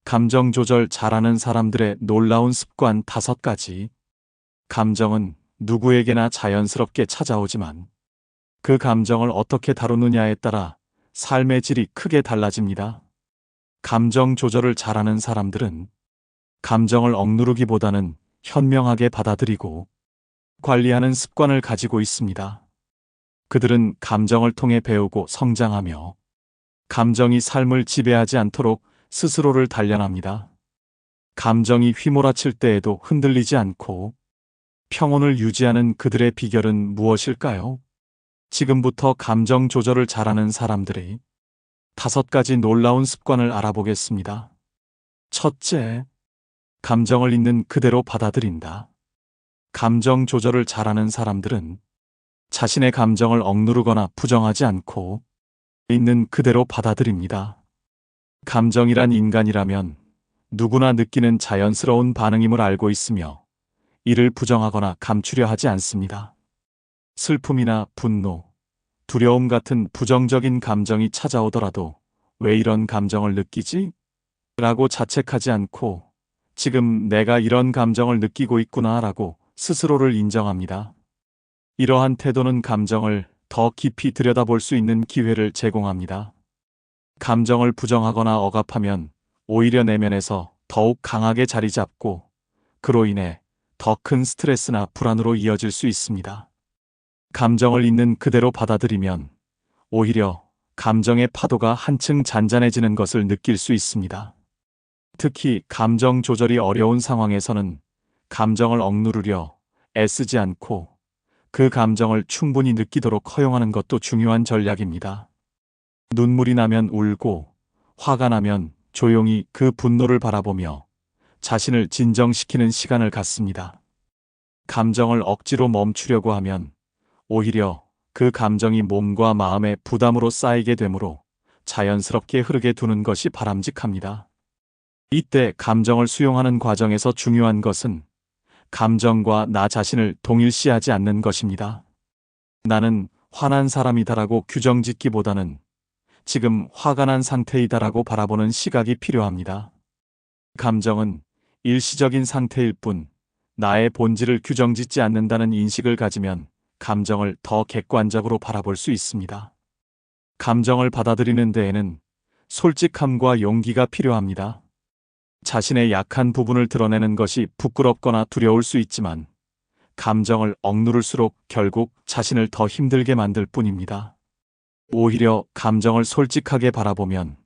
감정 조절 잘하는 사람들의 놀라운 습관 5가지. 감정은 누구에게나 자연스럽게 찾아오지만 그 감정을 어떻게 다루느냐에 따라 삶의 질이 크게 달라집니다. 감정 조절을 잘하는 사람들은 감정을 억누르기보다는 현명하게 받아들이고 관리하는 습관을 가지고 있습니다. 그들은 감정을 통해 배우고 성장하며 감정이 삶을 지배하지 않도록 스스로를 단련합니다. 감정이 휘몰아칠 때에도 흔들리지 않고 평온을 유지하는 그들의 비결은 무엇일까요? 지금부터 감정 조절을 잘하는 사람들의 5가지 놀라운 습관을 알아보겠습니다. 첫째, 감정을 있는 그대로 받아들인다. 감정 조절을 잘하는 사람들은 자신의 감정을 억누르거나 부정하지 않고 있는 그대로 받아들입니다. 감정이란 인간이라면 누구나 느끼는 자연스러운 반응임을 알고 있으며 이를 부정하거나 감추려 하지 않습니다. 슬픔이나 분노, 두려움 같은 부정적인 감정이 찾아오더라도 왜 이런 감정을 느끼지? 라고 자책하지 않고 지금 내가 이런 감정을 느끼고 있구나 라고 스스로를 인정합니다. 이러한 태도는 감정을 더 깊이 들여다볼 수 있는 기회를 제공합니다. 감정을 부정하거나 억압하면 오히려 내면에서 더욱 강하게 자리 잡고 그로 인해 더 큰 스트레스나 불안으로 이어질 수 있습니다. 감정을 있는 그대로 받아들이면 오히려 감정의 파도가 한층 잔잔해지는 것을 느낄 수 있습니다. 특히 감정 조절이 어려운 상황에서는 감정을 억누르려 애쓰지 않고 그 감정을 충분히 느끼도록 허용하는 것도 중요한 전략입니다. 눈물이 나면 울고, 화가 나면 조용히 그 분노를 바라보며 자신을 진정시키는 시간을 갖습니다. 감정을 억지로 멈추려고 하면 오히려 그 감정이 몸과 마음의 부담으로 쌓이게 되므로 자연스럽게 흐르게 두는 것이 바람직합니다. 이때 감정을 수용하는 과정에서 중요한 것은 감정과 나 자신을 동일시하지 않는 것입니다. 나는 화난 사람이다라고 규정짓기보다는 지금 화가 난 상태이다라고 바라보는 시각이 필요합니다. 감정은 일시적인 상태일 뿐 나의 본질을 규정짓지 않는다는 인식을 가지면 감정을 더 객관적으로 바라볼 수 있습니다. 감정을 받아들이는 데에는 솔직함과 용기가 필요합니다. 자신의 약한 부분을 드러내는 것이 부끄럽거나 두려울 수 있지만 감정을 억누를수록 결국 자신을 더 힘들게 만들 뿐입니다. 오히려 감정을 솔직하게 바라보면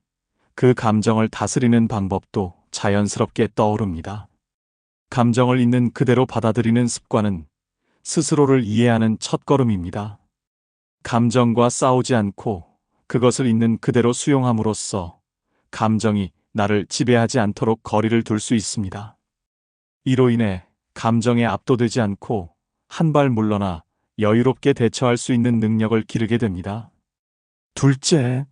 그 감정을 다스리는 방법도 자연스럽게 떠오릅니다. 감정을 있는 그대로 받아들이는 습관은 스스로를 이해하는 첫걸음입니다. 감정과 싸우지 않고 그것을 있는 그대로 수용함으로써 감정이 나를 지배하지 않도록 거리를 둘 수 있습니다. 이로 인해 감정에 압도되지 않고 한 발 물러나 여유롭게 대처할 수 있는 능력을 기르게 됩니다. 둘째,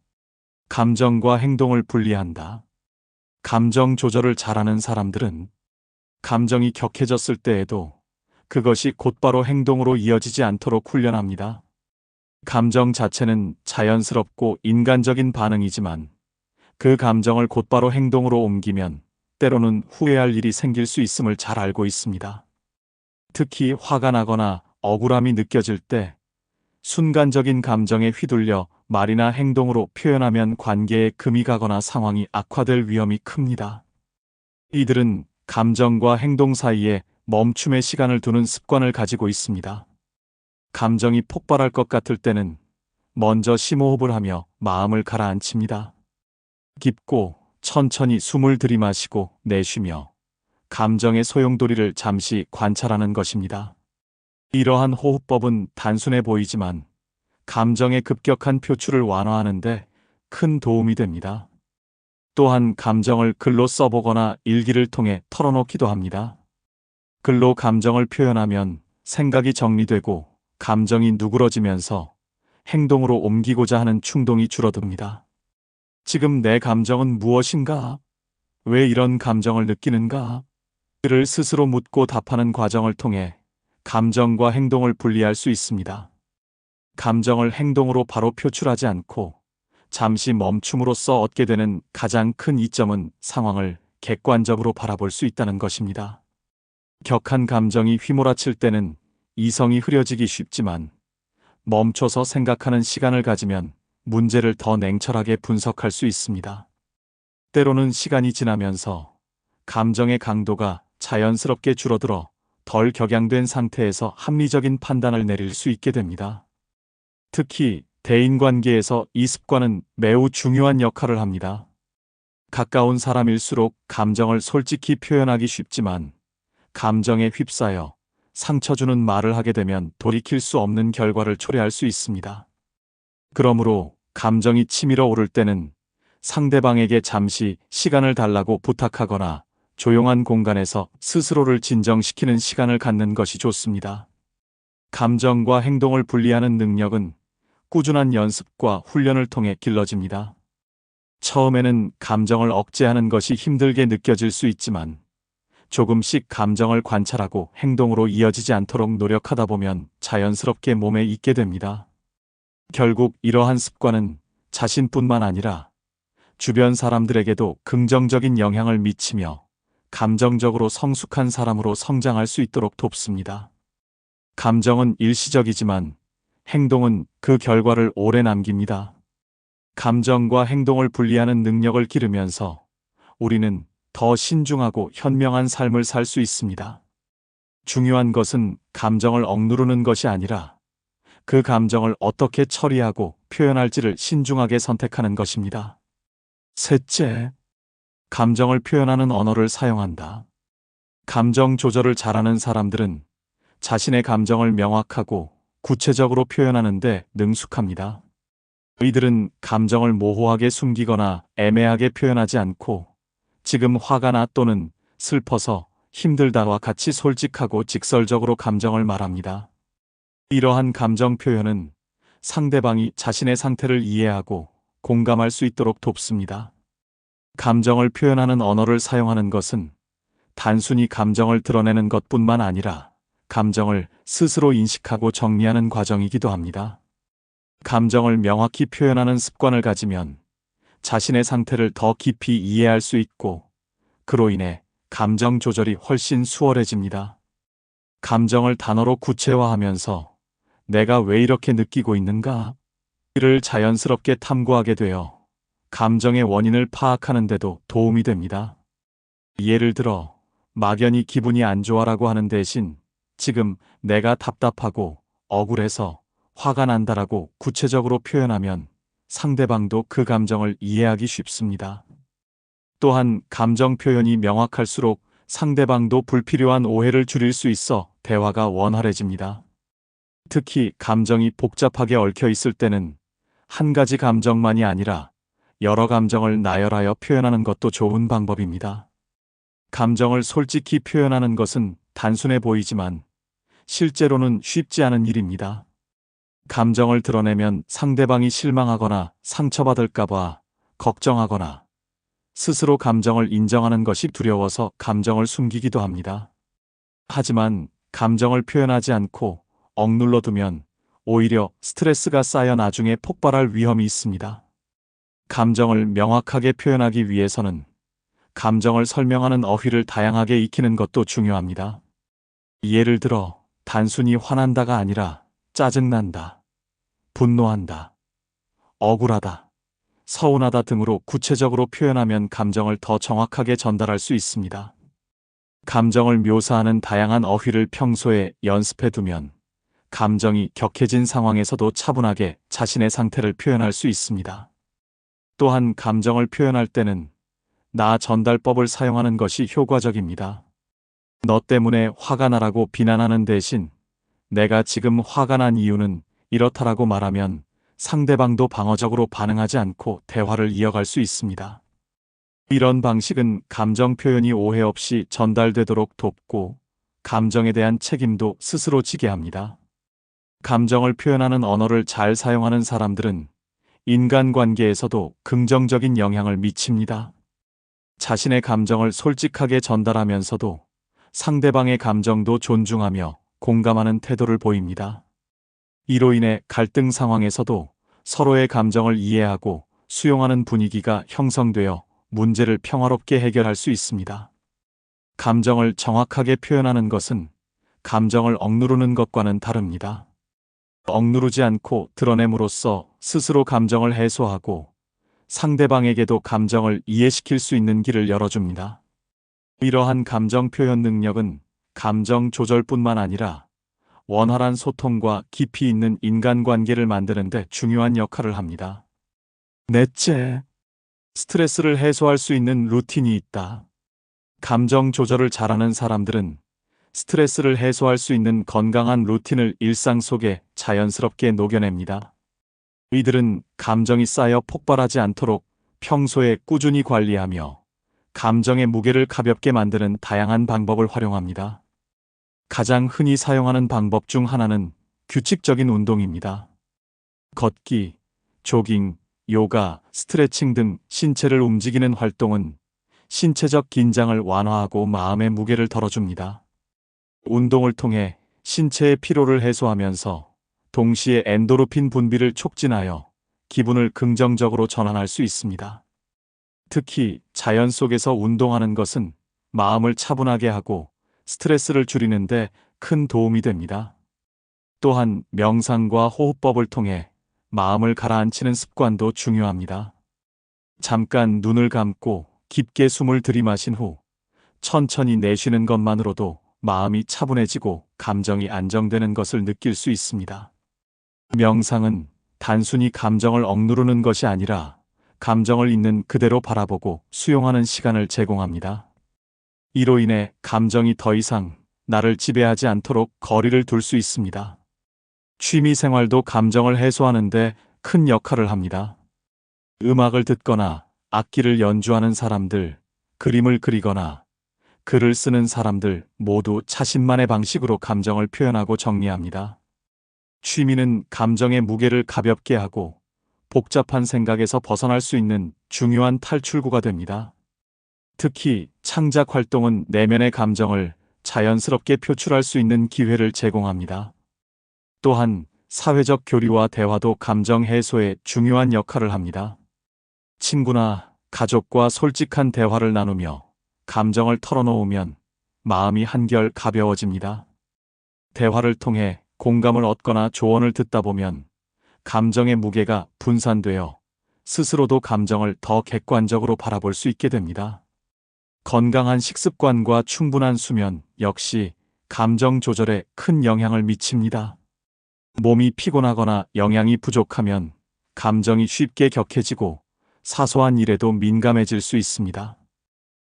감정과 행동을 분리한다. 감정 조절을 잘하는 사람들은 감정이 격해졌을 때에도 그것이 곧바로 행동으로 이어지지 않도록 훈련합니다. 감정 자체는 자연스럽고 인간적인 반응이지만 그 감정을 곧바로 행동으로 옮기면 때로는 후회할 일이 생길 수 있음을 잘 알고 있습니다. 특히 화가 나거나 억울함이 느껴질 때 순간적인 감정에 휘둘려 말이나 행동으로 표현하면 관계에 금이 가거나 상황이 악화될 위험이 큽니다. 이들은 감정과 행동 사이에 멈춤의 시간을 두는 습관을 가지고 있습니다. 감정이 폭발할 것 같을 때는 먼저 심호흡을 하며 마음을 가라앉힙니다. 깊고 천천히 숨을 들이마시고 내쉬며 감정의 소용돌이를 잠시 관찰하는 것입니다. 이러한 호흡법은 단순해 보이지만 감정의 급격한 표출을 완화하는 데 큰 도움이 됩니다. 또한 감정을 글로 써보거나 일기를 통해 털어놓기도 합니다. 글로 감정을 표현하면 생각이 정리되고 감정이 누그러지면서 행동으로 옮기고자 하는 충동이 줄어듭니다. 지금 내 감정은 무엇인가? 왜 이런 감정을 느끼는가? 를 스스로 묻고 답하는 과정을 통해 감정과 행동을 분리할 수 있습니다. 감정을 행동으로 바로 표출하지 않고 잠시 멈춤으로써 얻게 되는 가장 큰 이점은 상황을 객관적으로 바라볼 수 있다는 것입니다. 격한 감정이 휘몰아칠 때는 이성이 흐려지기 쉽지만 멈춰서 생각하는 시간을 가지면 문제를 더 냉철하게 분석할 수 있습니다. 때로는 시간이 지나면서 감정의 강도가 자연스럽게 줄어들어 덜 격양된 상태에서 합리적인 판단을 내릴 수 있게 됩니다. 특히 대인관계에서 이 습관은 매우 중요한 역할을 합니다. 가까운 사람일수록 감정을 솔직히 표현하기 쉽지만 감정에 휩싸여 상처 주는 말을 하게 되면 돌이킬 수 없는 결과를 초래할 수 있습니다. 그러므로 감정이 치밀어 오를 때는 상대방에게 잠시 시간을 달라고 부탁하거나 조용한 공간에서 스스로를 진정시키는 시간을 갖는 것이 좋습니다. 감정과 행동을 분리하는 능력은 꾸준한 연습과 훈련을 통해 길러집니다. 처음에는 감정을 억제하는 것이 힘들게 느껴질 수 있지만 조금씩 감정을 관찰하고 행동으로 이어지지 않도록 노력하다 보면 자연스럽게 몸에 익게 됩니다. 결국 이러한 습관은 자신뿐만 아니라 주변 사람들에게도 긍정적인 영향을 미치며 감정적으로 성숙한 사람으로 성장할 수 있도록 돕습니다. 감정은 일시적이지만 행동은 그 결과를 오래 남깁니다. 감정과 행동을 분리하는 능력을 기르면서 우리는 더 신중하고 현명한 삶을 살 수 있습니다. 중요한 것은 감정을 억누르는 것이 아니라 그 감정을 어떻게 처리하고 표현할지를 신중하게 선택하는 것입니다. 셋째, 감정을 표현하는 언어를 사용한다. 감정 조절을 잘하는 사람들은 자신의 감정을 명확하고 구체적으로 표현하는 데 능숙합니다. 이들은 감정을 모호하게 숨기거나 애매하게 표현하지 않고 지금 화가 나 또는 슬퍼서 힘들다와 같이 솔직하고 직설적으로 감정을 말합니다. 이러한 감정 표현은 상대방이 자신의 상태를 이해하고 공감할 수 있도록 돕습니다. 감정을 표현하는 언어를 사용하는 것은 단순히 감정을 드러내는 것뿐만 아니라 감정을 스스로 인식하고 정리하는 과정이기도 합니다. 감정을 명확히 표현하는 습관을 가지면 자신의 상태를 더 깊이 이해할 수 있고 그로 인해 감정 조절이 훨씬 수월해집니다. 감정을 단어로 구체화하면서 내가 왜 이렇게 느끼고 있는가? 이를 자연스럽게 탐구하게 되어 감정의 원인을 파악하는 데도 도움이 됩니다. 예를 들어 막연히 기분이 안 좋아라고 하는 대신 지금 내가 답답하고 억울해서 화가 난다라고 구체적으로 표현하면 상대방도 그 감정을 이해하기 쉽습니다. 또한 감정 표현이 명확할수록 상대방도 불필요한 오해를 줄일 수 있어 대화가 원활해집니다. 특히 감정이 복잡하게 얽혀 있을 때는 한 가지 감정만이 아니라 여러 감정을 나열하여 표현하는 것도 좋은 방법입니다. 감정을 솔직히 표현하는 것은 단순해 보이지만 실제로는 쉽지 않은 일입니다. 감정을 드러내면 상대방이 실망하거나 상처받을까봐 걱정하거나 스스로 감정을 인정하는 것이 두려워서 감정을 숨기기도 합니다. 하지만 감정을 표현하지 않고 억눌러 두면 오히려 스트레스가 쌓여 나중에 폭발할 위험이 있습니다. 감정을 명확하게 표현하기 위해서는 감정을 설명하는 어휘를 다양하게 익히는 것도 중요합니다. 예를 들어 단순히 화난다가 아니라 짜증난다, 분노한다, 억울하다, 서운하다 등으로 구체적으로 표현하면 감정을 더 정확하게 전달할 수 있습니다. 감정을 묘사하는 다양한 어휘를 평소에 연습해 두면 감정이 격해진 상황에서도 차분하게 자신의 상태를 표현할 수 있습니다. 또한 감정을 표현할 때는 나 전달법을 사용하는 것이 효과적입니다. 너 때문에 화가 나라고 비난하는 대신 내가 지금 화가 난 이유는 이렇다라고 말하면 상대방도 방어적으로 반응하지 않고 대화를 이어갈 수 있습니다. 이런 방식은 감정 표현이 오해 없이 전달되도록 돕고 감정에 대한 책임도 스스로 지게 합니다. 감정을 표현하는 언어를 잘 사용하는 사람들은 인간관계에서도 긍정적인 영향을 미칩니다. 자신의 감정을 솔직하게 전달하면서도 상대방의 감정도 존중하며 공감하는 태도를 보입니다. 이로 인해 갈등 상황에서도 서로의 감정을 이해하고 수용하는 분위기가 형성되어 문제를 평화롭게 해결할 수 있습니다. 감정을 정확하게 표현하는 것은 감정을 억누르는 것과는 다릅니다. 억누르지 않고 드러냄으로써 스스로 감정을 해소하고 상대방에게도 감정을 이해시킬 수 있는 길을 열어줍니다. 이러한 감정 표현 능력은 감정 조절뿐만 아니라 원활한 소통과 깊이 있는 인간관계를 만드는 데 중요한 역할을 합니다. 넷째, 스트레스를 해소할 수 있는 루틴이 있다. 감정 조절을 잘하는 사람들은 스트레스를 해소할 수 있는 건강한 루틴을 일상 속에 자연스럽게 녹여냅니다. 이들은 감정이 쌓여 폭발하지 않도록 평소에 꾸준히 관리하며 감정의 무게를 가볍게 만드는 다양한 방법을 활용합니다. 가장 흔히 사용하는 방법 중 하나는 규칙적인 운동입니다. 걷기, 조깅, 요가, 스트레칭 등 신체를 움직이는 활동은 신체적 긴장을 완화하고 마음의 무게를 덜어줍니다. 운동을 통해 신체의 피로를 해소하면서 동시에 엔도르핀 분비를 촉진하여 기분을 긍정적으로 전환할 수 있습니다. 특히 자연 속에서 운동하는 것은 마음을 차분하게 하고 스트레스를 줄이는데 큰 도움이 됩니다. 또한 명상과 호흡법을 통해 마음을 가라앉히는 습관도 중요합니다. 잠깐 눈을 감고 깊게 숨을 들이마신 후 천천히 내쉬는 것만으로도 마음이 차분해지고 감정이 안정되는 것을 느낄 수 있습니다. 명상은 단순히 감정을 억누르는 것이 아니라 감정을 있는 그대로 바라보고 수용하는 시간을 제공합니다. 이로 인해 감정이 더 이상 나를 지배하지 않도록 거리를 둘 수 있습니다. 취미 생활도 감정을 해소하는데 큰 역할을 합니다. 음악을 듣거나 악기를 연주하는 사람들, 그림을 그리거나 글을 쓰는 사람들 모두 자신만의 방식으로 감정을 표현하고 정리합니다. 취미는 감정의 무게를 가볍게 하고 복잡한 생각에서 벗어날 수 있는 중요한 탈출구가 됩니다. 특히 창작 활동은 내면의 감정을 자연스럽게 표출할 수 있는 기회를 제공합니다. 또한 사회적 교류와 대화도 감정 해소에 중요한 역할을 합니다. 친구나 가족과 솔직한 대화를 나누며 감정을 털어놓으면 마음이 한결 가벼워집니다. 대화를 통해 공감을 얻거나 조언을 듣다 보면 감정의 무게가 분산되어 스스로도 감정을 더 객관적으로 바라볼 수 있게 됩니다. 건강한 식습관과 충분한 수면 역시 감정 조절에 큰 영향을 미칩니다. 몸이 피곤하거나 영양이 부족하면 감정이 쉽게 격해지고 사소한 일에도 민감해질 수 있습니다.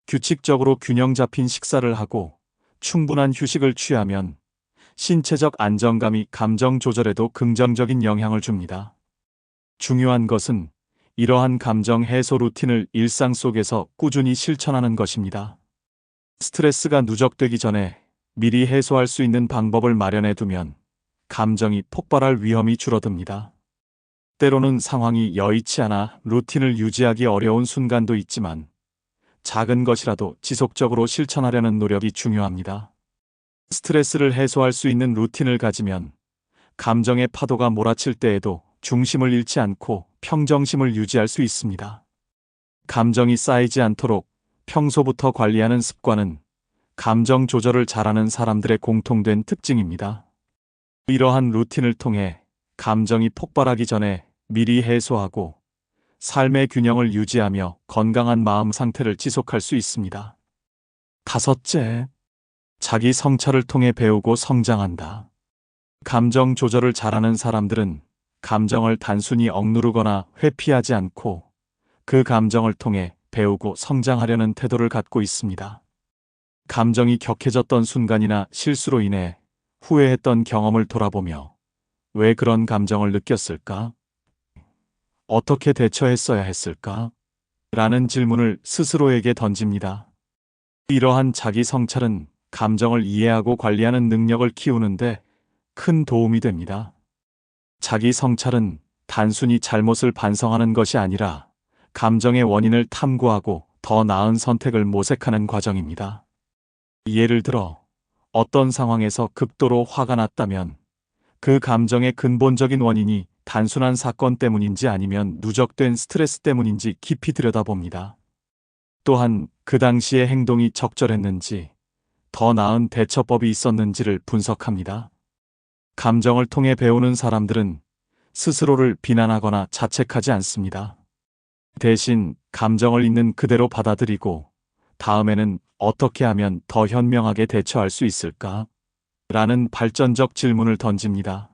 규칙적으로 균형 잡힌 식사를 하고 충분한 휴식을 취하면 신체적 안정감이 감정 조절에도 긍정적인 영향을 줍니다. 중요한 것은 이러한 감정 해소 루틴을 일상 속에서 꾸준히 실천하는 것입니다. 스트레스가 누적되기 전에 미리 해소할 수 있는 방법을 마련해 두면 감정이 폭발할 위험이 줄어듭니다. 때로는 상황이 여의치 않아 루틴을 유지하기 어려운 순간도 있지만 작은 것이라도 지속적으로 실천하려는 노력이 중요합니다. 스트레스를 해소할 수 있는 루틴을 가지면 감정의 파도가 몰아칠 때에도 중심을 잃지 않고 평정심을 유지할 수 있습니다. 감정이 쌓이지 않도록 평소부터 관리하는 습관은 감정 조절을 잘하는 사람들의 공통된 특징입니다. 이러한 루틴을 통해 감정이 폭발하기 전에 미리 해소하고 삶의 균형을 유지하며 건강한 마음 상태를 지속할 수 있습니다. 다섯째, 자기 성찰을 통해 배우고 성장한다. 감정 조절을 잘하는 사람들은 감정을 단순히 억누르거나 회피하지 않고 그 감정을 통해 배우고 성장하려는 태도를 갖고 있습니다. 감정이 격해졌던 순간이나 실수로 인해 후회했던 경험을 돌아보며 왜 그런 감정을 느꼈을까? 어떻게 대처했어야 했을까? 라는 질문을 스스로에게 던집니다. 이러한 자기 성찰은 감정을 이해하고 관리하는 능력을 키우는데 큰 도움이 됩니다. 자기 성찰은 단순히 잘못을 반성하는 것이 아니라 감정의 원인을 탐구하고 더 나은 선택을 모색하는 과정입니다. 예를 들어 어떤 상황에서 극도로 화가 났다면 그 감정의 근본적인 원인이 단순한 사건 때문인지 아니면 누적된 스트레스 때문인지 깊이 들여다봅니다. 또한 그 당시의 행동이 적절했는지, 더 나은 대처법이 있었는지를 분석합니다. 감정을 통해 배우는 사람들은 스스로를 비난하거나 자책하지 않습니다. 대신 감정을 있는 그대로 받아들이고 다음에는 어떻게 하면 더 현명하게 대처할 수 있을까? 라는 발전적 질문을 던집니다.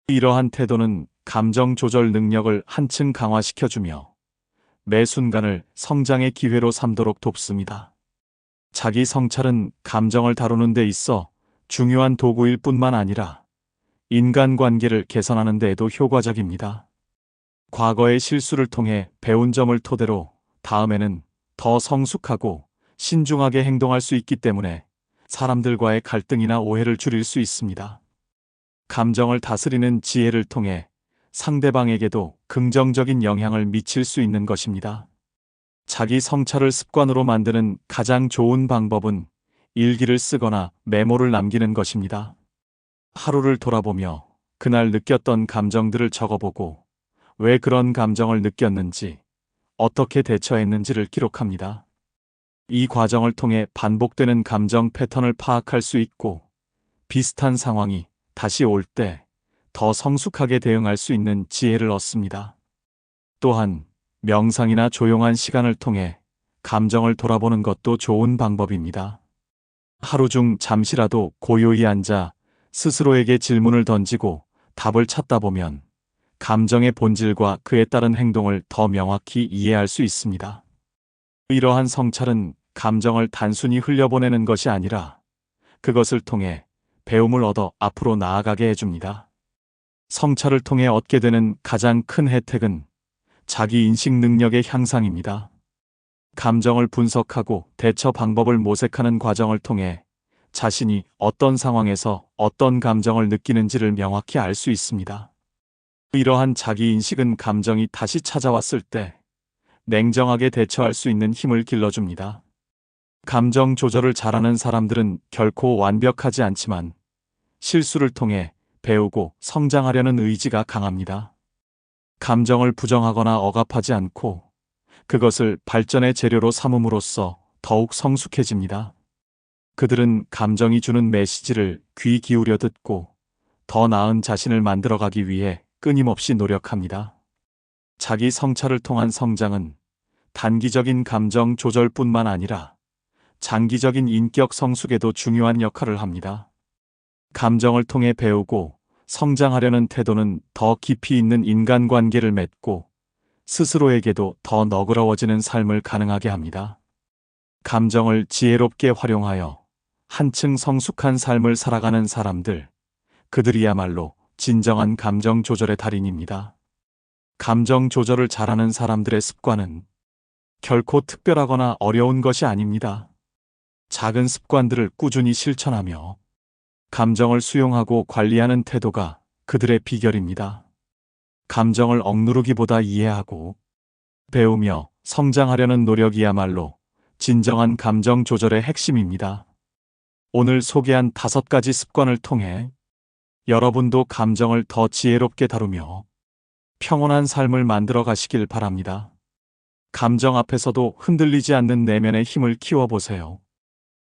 이러한 태도는 감정 조절 능력을 한층 강화시켜주며 매 순간을 성장의 기회로 삼도록 돕습니다. 자기 성찰은 감정을 다루는 데 있어 중요한 도구일 뿐만 아니라 인간관계를 개선하는 데에도 효과적입니다. 과거의 실수를 통해 배운 점을 토대로 다음에는 더 성숙하고 신중하게 행동할 수 있기 때문에 사람들과의 갈등이나 오해를 줄일 수 있습니다. 감정을 다스리는 지혜를 통해 상대방에게도 긍정적인 영향을 미칠 수 있는 것입니다. 자기 성찰을 습관으로 만드는 가장 좋은 방법은 일기를 쓰거나 메모를 남기는 것입니다. 하루를 돌아보며 그날 느꼈던 감정들을 적어보고 왜 그런 감정을 느꼈는지, 어떻게 대처했는지를 기록합니다. 이 과정을 통해 반복되는 감정 패턴을 파악할 수 있고 비슷한 상황이 다시 올 때 더 성숙하게 대응할 수 있는 지혜를 얻습니다. 또한 명상이나 조용한 시간을 통해 감정을 돌아보는 것도 좋은 방법입니다. 하루 중 잠시라도 고요히 앉아 스스로에게 질문을 던지고 답을 찾다 보면 감정의 본질과 그에 따른 행동을 더 명확히 이해할 수 있습니다. 이러한 성찰은 감정을 단순히 흘려보내는 것이 아니라 그것을 통해 배움을 얻어 앞으로 나아가게 해줍니다. 성찰을 통해 얻게 되는 가장 큰 혜택은 자기 인식 능력의 향상입니다. 감정을 분석하고 대처 방법을 모색하는 과정을 통해 자신이 어떤 상황에서 어떤 감정을 느끼는지를 명확히 알 수 있습니다. 이러한 자기 인식은 감정이 다시 찾아왔을 때 냉정하게 대처할 수 있는 힘을 길러줍니다. 감정 조절을 잘하는 사람들은 결코 완벽하지 않지만 실수를 통해 배우고 성장하려는 의지가 강합니다. 감정을 부정하거나 억압하지 않고 그것을 발전의 재료로 삼음으로써 더욱 성숙해집니다. 그들은 감정이 주는 메시지를 귀 기울여 듣고 더 나은 자신을 만들어가기 위해 끊임없이 노력합니다. 자기 성찰을 통한 성장은 단기적인 감정 조절뿐만 아니라 장기적인 인격 성숙에도 중요한 역할을 합니다. 감정을 통해 배우고 성장하려는 태도는 더 깊이 있는 인간관계를 맺고 스스로에게도 더 너그러워지는 삶을 가능하게 합니다. 감정을 지혜롭게 활용하여 한층 성숙한 삶을 살아가는 사람들, 그들이야말로 진정한 감정 조절의 달인입니다. 감정 조절을 잘하는 사람들의 습관은 결코 특별하거나 어려운 것이 아닙니다. 작은 습관들을 꾸준히 실천하며 감정을 수용하고 관리하는 태도가 그들의 비결입니다. 감정을 억누르기보다 이해하고 배우며 성장하려는 노력이야말로 진정한 감정 조절의 핵심입니다. 오늘 소개한 5가지 습관을 통해 여러분도 감정을 더 지혜롭게 다루며 평온한 삶을 만들어 가시길 바랍니다. 감정 앞에서도 흔들리지 않는 내면의 힘을 키워보세요.